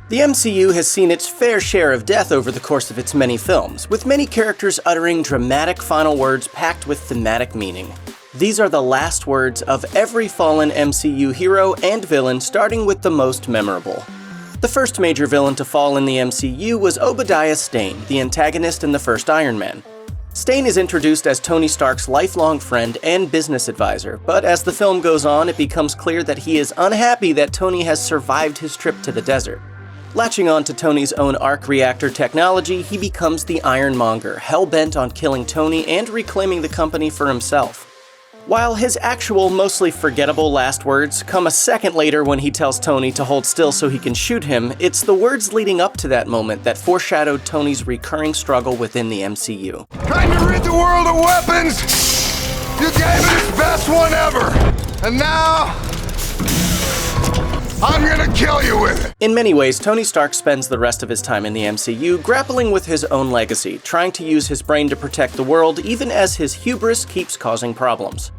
The MCU has seen its fair share of death over the course of its many films, with many characters uttering dramatic final words packed with thematic meaning. These are the last words of every fallen MCU hero and villain, starting with the most memorable. The first major villain to fall in the MCU was Obadiah Stane, the antagonist in the first Iron Man. Stane is introduced as Tony Stark's lifelong friend and business advisor, but as the film goes on, it becomes clear that he is unhappy that Tony has survived his trip to the desert. Latching on to Tony's own arc reactor technology, he becomes the Ironmonger, hell-bent on killing Tony and reclaiming the company for himself. While his actual, mostly forgettable last words come a second later when he tells Tony to hold still so he can shoot him, it's the words leading up to that moment that foreshadowed Tony's recurring struggle within the MCU. Trying to rid the world of weapons? You gave it its best one ever! And now, I'm gonna kill you with it! In many ways, Tony Stark spends the rest of his time in the MCU grappling with his own legacy, trying to use his brain to protect the world even as his hubris keeps causing problems.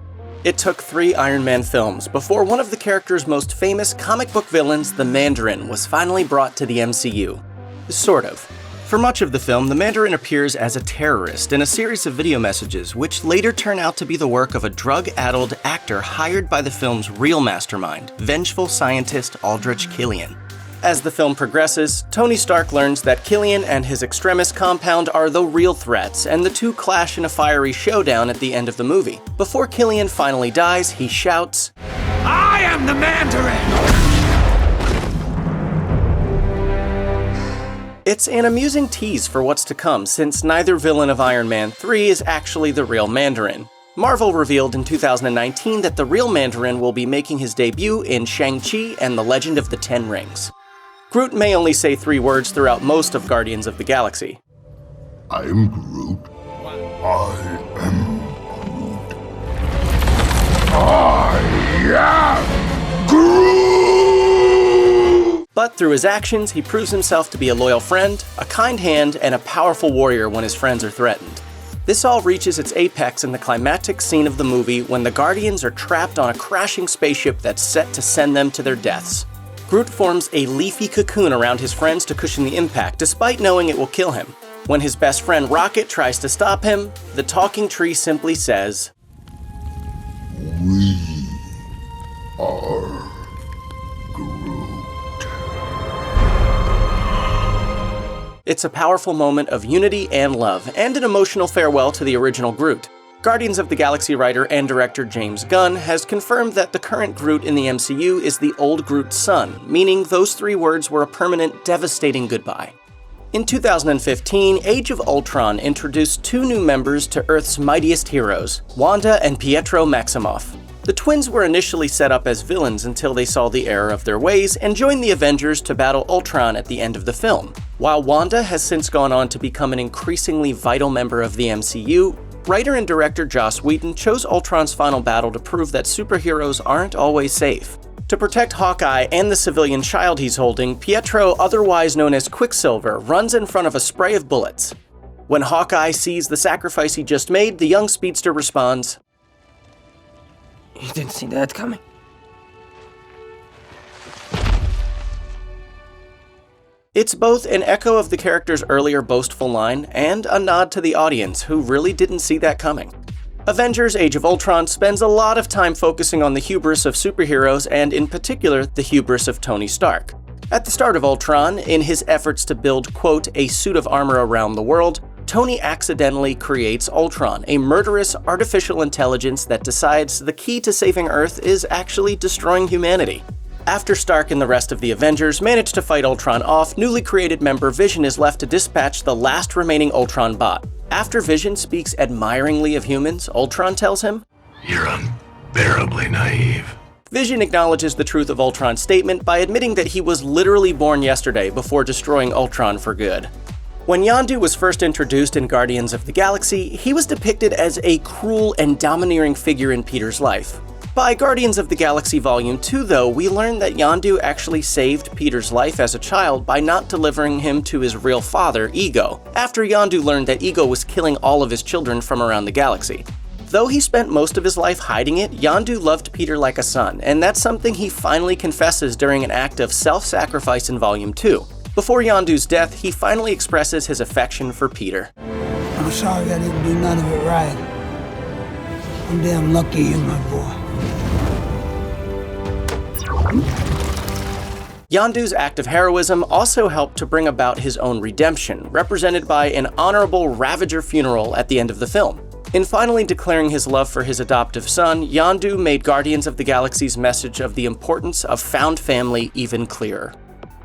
It took 3 Iron Man films before one of the character's most famous comic book villains, the Mandarin, was finally brought to the MCU. Sort of. For much of the film, the Mandarin appears as a terrorist in a series of video messages, which later turn out to be the work of a drug-addled actor hired by the film's real mastermind, vengeful scientist Aldrich Killian. As the film progresses, Tony Stark learns that Killian and his Extremis compound are the real threats, and the two clash in a fiery showdown at the end of the movie. Before Killian finally dies, he shouts, "I am the Mandarin!" It's an amusing tease for what's to come, since neither villain of Iron Man 3 is actually the real Mandarin. Marvel revealed in 2019 that the real Mandarin will be making his debut in Shang-Chi and the Legend of the Ten Rings. Groot may only say 3 words throughout most of Guardians of the Galaxy. I am Groot. I am Groot. I am Groot! But through his actions, he proves himself to be a loyal friend, a kind hand, and a powerful warrior when his friends are threatened. This all reaches its apex in the climactic scene of the movie when the Guardians are trapped on a crashing spaceship that's set to send them to their deaths. Groot forms a leafy cocoon around his friends to cushion the impact, despite knowing it will kill him. When his best friend Rocket tries to stop him, the talking tree simply says, We are Groot. It's a powerful moment of unity and love, and an emotional farewell to the original Groot. Guardians of the Galaxy writer and director James Gunn has confirmed that the current Groot in the MCU is the old Groot's son, meaning those 3 words were a permanent, devastating goodbye. In 2015, Age of Ultron introduced 2 new members to Earth's mightiest heroes, Wanda and Pietro Maximoff. The twins were initially set up as villains until they saw the error of their ways and joined the Avengers to battle Ultron at the end of the film. While Wanda has since gone on to become an increasingly vital member of the MCU, writer and director Joss Whedon chose Ultron's final battle to prove that superheroes aren't always safe. To protect Hawkeye and the civilian child he's holding, Pietro, otherwise known as Quicksilver, runs in front of a spray of bullets. When Hawkeye sees the sacrifice he just made, the young speedster responds, "You didn't see that coming." It's both an echo of the character's earlier boastful line and a nod to the audience who really didn't see that coming. Avengers Age of Ultron spends a lot of time focusing on the hubris of superheroes and in particular the hubris of Tony Stark. At the start of Ultron, in his efforts to build, quote, a suit of armor around the world, Tony accidentally creates Ultron, a murderous artificial intelligence that decides the key to saving Earth is actually destroying humanity. After Stark and the rest of the Avengers manage to fight Ultron off, newly created member Vision is left to dispatch the last remaining Ultron bot. After Vision speaks admiringly of humans, Ultron tells him, You're unbearably naive. Vision acknowledges the truth of Ultron's statement by admitting that he was literally born yesterday before destroying Ultron for good. When Yondu was first introduced in Guardians of the Galaxy, he was depicted as a cruel and domineering figure in Peter's life. By Guardians of the Galaxy Volume 2, though, we learn that Yondu actually saved Peter's life as a child by not delivering him to his real father, Ego, after Yondu learned that Ego was killing all of his children from around the galaxy. Though he spent most of his life hiding it, Yondu loved Peter like a son, and that's something he finally confesses during an act of self-sacrifice in Volume 2. Before Yondu's death, he finally expresses his affection for Peter. I'm sorry I didn't do none of it right. I'm damn lucky you, my boy. Yondu's act of heroism also helped to bring about his own redemption, represented by an honorable Ravager funeral at the end of the film. In finally declaring his love for his adoptive son, Yondu made Guardians of the Galaxy's message of the importance of found family even clearer.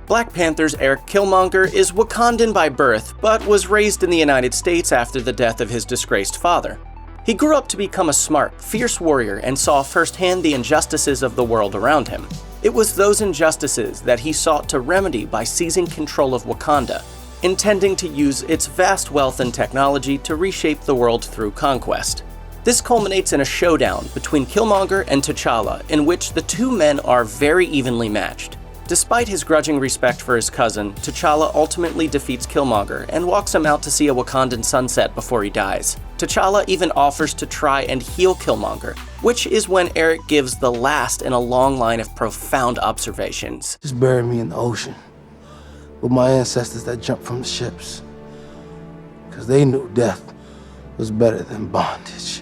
Black Panther's Eric Killmonger is Wakandan by birth, but was raised in the United States after the death of his disgraced father. He grew up to become a smart, fierce warrior and saw firsthand the injustices of the world around him. It was those injustices that he sought to remedy by seizing control of Wakanda, intending to use its vast wealth and technology to reshape the world through conquest. This culminates in a showdown between Killmonger and T'Challa, in which the two men are very evenly matched. Despite his grudging respect for his cousin, T'Challa ultimately defeats Killmonger and walks him out to see a Wakandan sunset before he dies. T'Challa even offers to try and heal Killmonger, which is when Eric gives the last in a long line of profound observations. Just bury me in the ocean with my ancestors that jumped from the ships, because they knew death was better than bondage.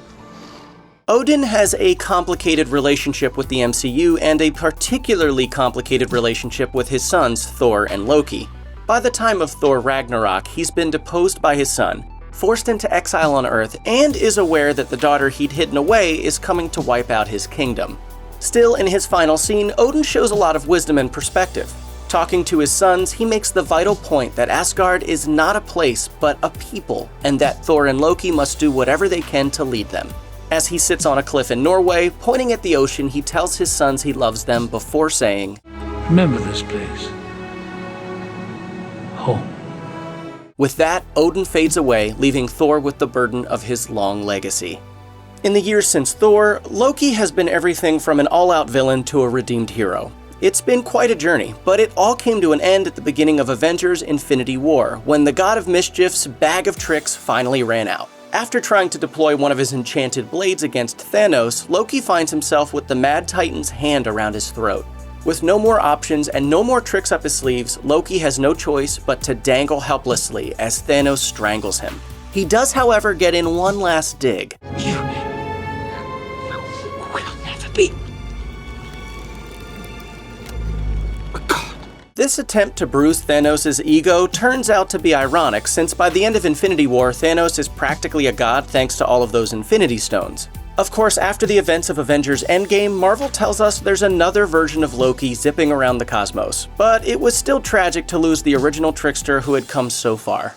Odin has a complicated relationship with the MCU and a particularly complicated relationship with his sons Thor and Loki. By the time of Thor Ragnarok, he's been deposed by his son, forced into exile on Earth, and is aware that the daughter he'd hidden away is coming to wipe out his kingdom. Still, in his final scene, Odin shows a lot of wisdom and perspective. Talking to his sons, he makes the vital point that Asgard is not a place, but a people, and that Thor and Loki must do whatever they can to lead them. As he sits on a cliff in Norway, pointing at the ocean, he tells his sons he loves them before saying, "Remember this place. Home." With that, Odin fades away, leaving Thor with the burden of his long legacy. In the years since Thor, Loki has been everything from an all-out villain to a redeemed hero. It's been quite a journey, but it all came to an end at the beginning of Avengers: Infinity War, when the God of Mischief's bag of tricks finally ran out. After trying to deploy one of his enchanted blades against Thanos, Loki finds himself with the Mad Titan's hand around his throat. With no more options and no more tricks up his sleeves, Loki has no choice but to dangle helplessly as Thanos strangles him. He does, however, get in one last dig. You will never be. This attempt to bruise Thanos' ego turns out to be ironic, since by the end of Infinity War, Thanos is practically a god thanks to all of those Infinity Stones. Of course, after the events of Avengers Endgame, Marvel tells us there's another version of Loki zipping around the cosmos, but it was still tragic to lose the original trickster who had come so far.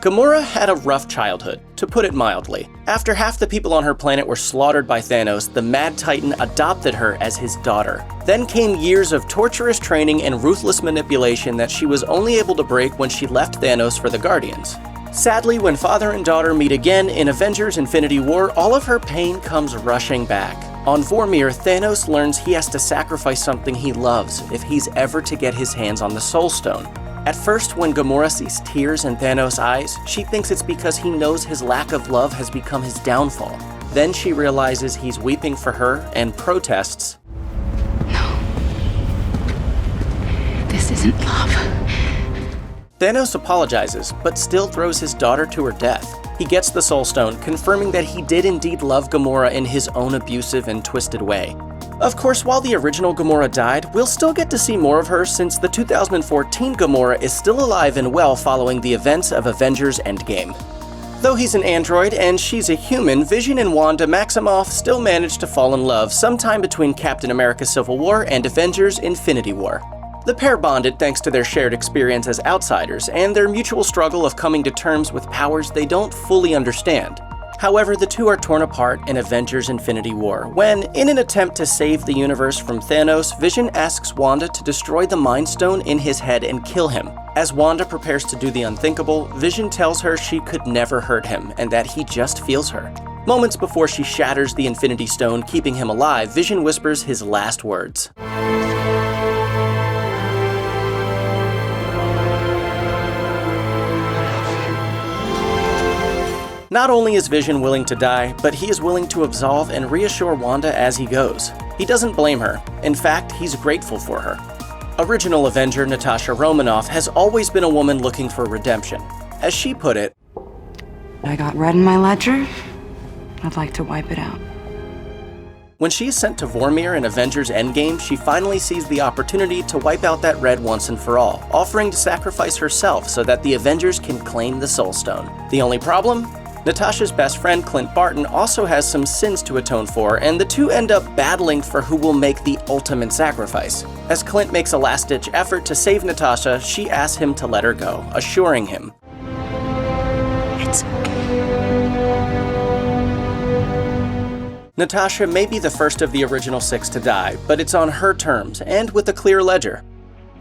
Gamora had a rough childhood, to put it mildly. After half the people on her planet were slaughtered by Thanos, the Mad Titan adopted her as his daughter. Then came years of torturous training and ruthless manipulation that she was only able to break when she left Thanos for the Guardians. Sadly, when father and daughter meet again in Avengers: Infinity War, all of her pain comes rushing back. On Vormir, Thanos learns he has to sacrifice something he loves if he's ever to get his hands on the Soul Stone. At first, when Gamora sees tears in Thanos' eyes, she thinks it's because he knows his lack of love has become his downfall. Then she realizes he's weeping for her and protests, "No. This isn't love." Thanos apologizes, but still throws his daughter to her death. He gets the Soul Stone, confirming that he did indeed love Gamora in his own abusive and twisted way. Of course, while the original Gamora died, we'll still get to see more of her, since the 2014 Gamora is still alive and well following the events of Avengers Endgame. Though he's an android and she's a human, Vision and Wanda Maximoff still managed to fall in love sometime between Captain America: Civil War and Avengers: Infinity War. The pair bonded thanks to their shared experience as outsiders and their mutual struggle of coming to terms with powers they don't fully understand. However, the two are torn apart in Avengers: Infinity War, when, in an attempt to save the universe from Thanos, Vision asks Wanda to destroy the Mind Stone in his head and kill him. As Wanda prepares to do the unthinkable, Vision tells her she could never hurt him and that he just feels her. Moments before she shatters the Infinity Stone, keeping him alive, Vision whispers his last words. Not only is Vision willing to die, but he is willing to absolve and reassure Wanda as he goes. He doesn't blame her. In fact, he's grateful for her. Original Avenger Natasha Romanoff has always been a woman looking for redemption. As she put it, I got red in my ledger. I'd like to wipe it out. when she is sent to Vormir in Avengers Endgame, she finally sees the opportunity to wipe out that red once and for all, offering to sacrifice herself so that the Avengers can claim the Soul Stone. The only problem? Natasha's best friend Clint Barton also has some sins to atone for, and the two end up battling for who will make the ultimate sacrifice. As Clint makes a last-ditch effort to save Natasha, she asks him to let her go, assuring him, It's Natasha may be the first of the original 6 to die, but it's on her terms, and with a clear ledger.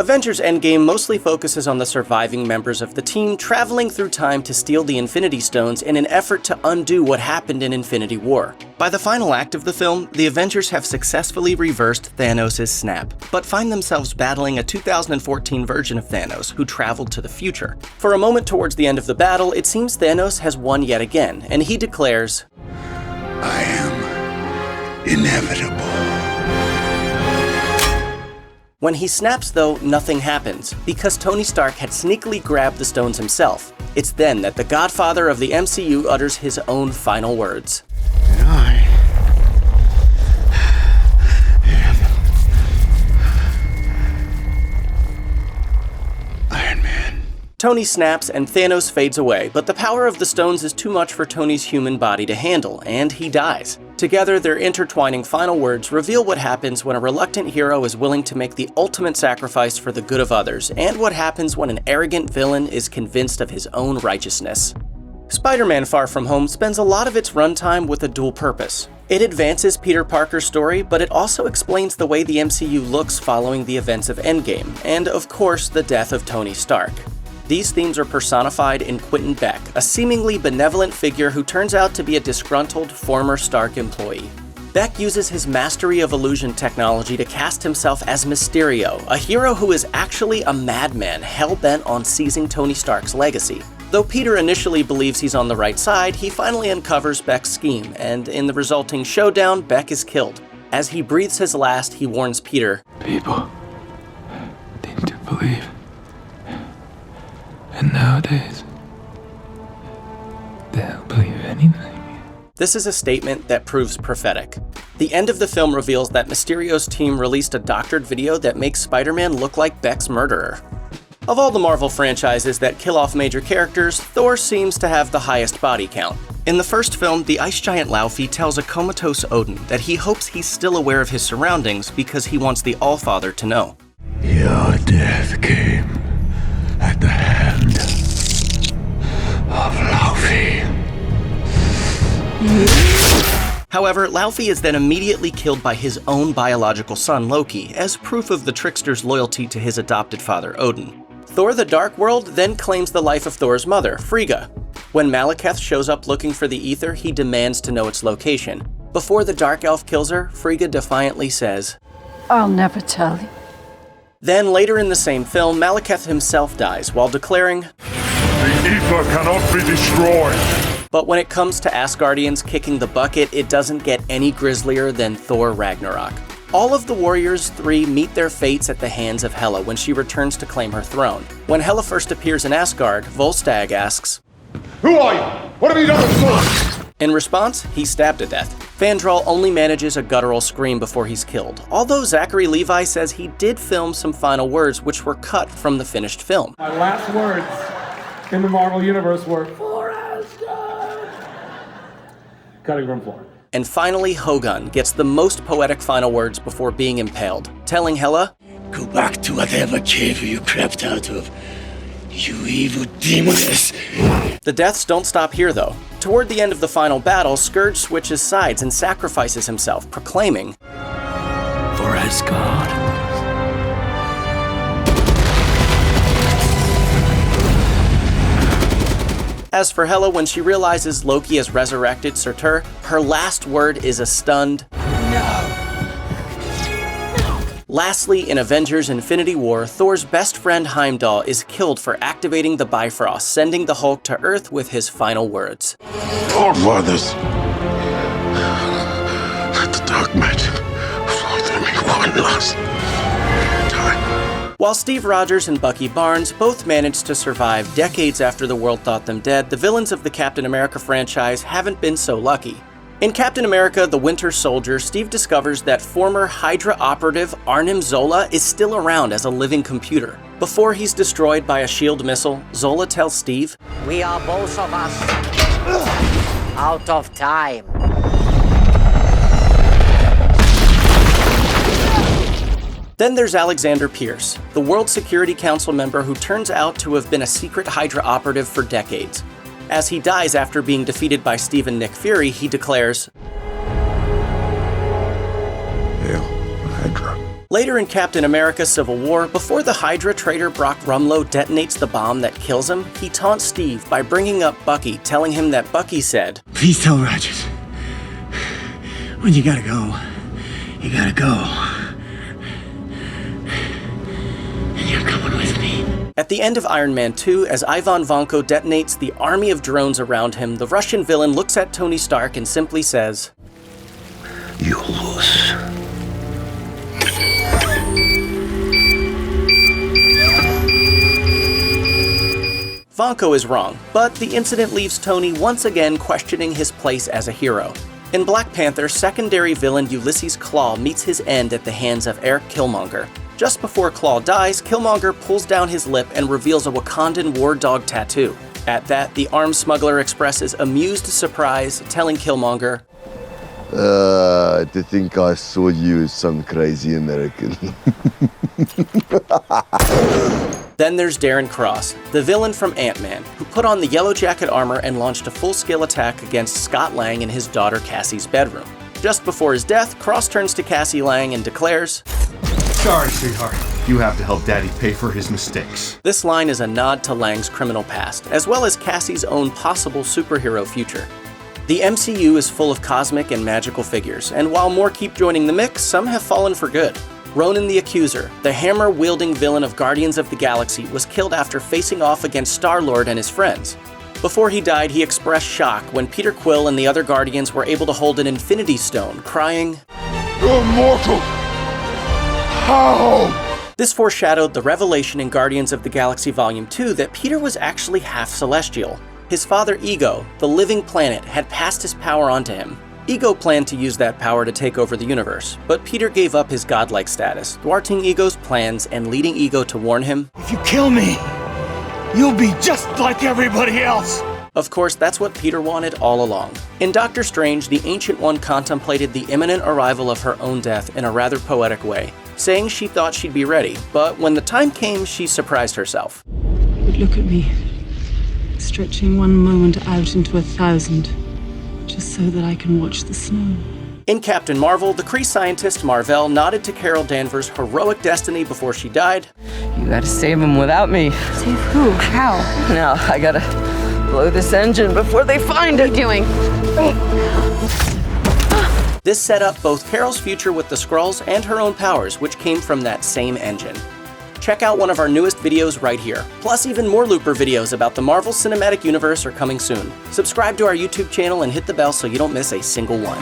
Avengers Endgame mostly focuses on the surviving members of the team traveling through time to steal the Infinity Stones in an effort to undo what happened in Infinity War. By the final act of the film, the Avengers have successfully reversed Thanos' snap, but find themselves battling a 2014 version of Thanos who traveled to the future. For a moment towards the end of the battle, it seems Thanos has won yet again, and he declares, I am inevitable. When he snaps, though, nothing happens, because Tony Stark had sneakily grabbed the stones himself. It's then that the godfather of the MCU utters his own final words. And I am Iron Man. Tony snaps and Thanos fades away, but the power of the stones is too much for Tony's human body to handle, and he dies. Together, their intertwining final words reveal what happens when a reluctant hero is willing to make the ultimate sacrifice for the good of others, and what happens when an arrogant villain is convinced of his own righteousness. Spider-Man: Far From Home spends a lot of its runtime with a dual purpose. It advances Peter Parker's story, but it also explains the way the MCU looks following the events of Endgame, and of course, the death of Tony Stark. These themes are personified in Quentin Beck, a seemingly benevolent figure who turns out to be a disgruntled former Stark employee. Beck uses his mastery of illusion technology to cast himself as Mysterio, a hero who is actually a madman hell-bent on seizing Tony Stark's legacy. Though Peter initially believes he's on the right side, he finally uncovers Beck's scheme, and in the resulting showdown, Beck is killed. As he breathes his last, he warns Peter, People need to believe. And nowadays, they'll believe anything. This is a statement that proves prophetic. The end of the film reveals that Mysterio's team released a doctored video that makes Spider-Man look like Beck's murderer. Of all the Marvel franchises that kill off major characters, Thor seems to have the highest body count. In the first film, the ice giant Laufey tells a comatose Odin that he hopes he's still aware of his surroundings because he wants the Allfather to know. Your death came at the hand of Laufey. However, Laufey is then immediately killed by his own biological son Loki, as proof of the trickster's loyalty to his adopted father Odin. Thor: The Dark World then claims the life of Thor's mother, Frigga. When Malekith shows up looking for the ether, he demands to know its location. Before the Dark Elf kills her, Frigga defiantly says, I'll never tell you. Then later in the same film, Malekith himself dies while declaring, The ether cannot be destroyed. but when it comes to Asgardians kicking the bucket, it doesn't get any grislier than Thor Ragnarok. All of the Warriors 3 meet their fates at the hands of Hela when she returns to claim her throne. When Hela first appears in Asgard, Volstagg asks, Who are you? What have you done with Thor? In response, he's stabbed to death. Fandral only manages a guttural scream before he's killed, although Zachary Levi says he did film some final words which were cut from the finished film. My last words in the Marvel Universe were, For Asgard! Cutting room floor. And finally, Hogun gets the most poetic final words before being impaled, telling Hela, Go back to whatever cave you crept out of, you evil demoness. The deaths don't stop here though. Toward the end of the final battle, Scourge switches sides and sacrifices himself, proclaiming, For Asgard. As for Hela, when she realizes Loki has resurrected Surtur, her last word is a stunned no. Lastly, in Avengers: Infinity War, Thor's best friend Heimdall is killed for activating the Bifrost, sending the Hulk to Earth with his final words. Forefathers, let the dark magic flow through me one last time. While Steve Rogers and Bucky Barnes both managed to survive decades after the world thought them dead, the villains of the Captain America franchise haven't been so lucky. In Captain America: The Winter Soldier, Steve discovers that former Hydra operative Arnim Zola is still around as a living computer. Before he's destroyed by a SHIELD missile, Zola tells Steve, "We are both of us out of time." Then there's Alexander Pierce, the World Security Council member who turns out to have been a secret Hydra operative for decades. As he dies after being defeated by Steve and Nick Fury, he declares, Hail, Hydra. Later in Captain America: Civil War, before the Hydra traitor Brock Rumlow detonates the bomb that kills him, he taunts Steve by bringing up Bucky, telling him that Bucky said, Please tell Rogers, when you gotta go, you gotta go. And you're coming with me. At the end of Iron Man 2, as Ivan Vanko detonates the army of drones around him, the Russian villain looks at Tony Stark and simply says, You lose. Vanko is wrong, but the incident leaves Tony once again questioning his place as a hero. In Black Panther, secondary villain Ulysses Klaue meets his end at the hands of Eric Killmonger. Just before Klaue dies, Killmonger pulls down his lip and reveals a Wakandan war dog tattoo. At that, the arms smuggler expresses amused surprise, telling Killmonger, To think I saw you as some crazy American. Then there's Darren Cross, the villain from Ant-Man, who put on the Yellow Jacket armor and launched a full-scale attack against Scott Lang in his daughter Cassie's bedroom. Just before his death, Cross turns to Cassie Lang and declares, Sorry, sweetheart. You have to help Daddy pay for his mistakes. This line is a nod to Lang's criminal past, as well as Cassie's own possible superhero future. The MCU is full of cosmic and magical figures, and while more keep joining the mix, some have fallen for good. Ronan the Accuser, the hammer-wielding villain of Guardians of the Galaxy, was killed after facing off against Star-Lord and his friends. Before he died, he expressed shock when Peter Quill and the other Guardians were able to hold an Infinity Stone, crying, You're mortal! How? This foreshadowed the revelation in Guardians of the Galaxy Volume 2 that Peter was actually half celestial. His father Ego, the living planet, had passed his power onto him. Ego planned to use that power to take over the universe, but Peter gave up his godlike status, thwarting Ego's plans and leading Ego to warn him, If you kill me, you'll be just like everybody else. Of course, that's what Peter wanted all along. In Doctor Strange, the Ancient One contemplated the imminent arrival of her own death in a rather poetic way, saying she thought she'd be ready, but when the time came, she surprised herself. But look at me, stretching one moment out into 1,000, just so that I can watch the snow. In Captain Marvel, the Kree scientist Mar-Vell nodded to Carol Danvers' heroic destiny before she died. You gotta save him without me. Save who? How? Now, I gotta blow this engine before they find it. What are you doing? This set up both Carol's future with the Skrulls and her own powers, which came from that same engine. Check out one of our newest videos right here. Plus, even more Looper videos about the Marvel Cinematic Universe are coming soon. Subscribe to our YouTube channel and hit the bell so you don't miss a single one.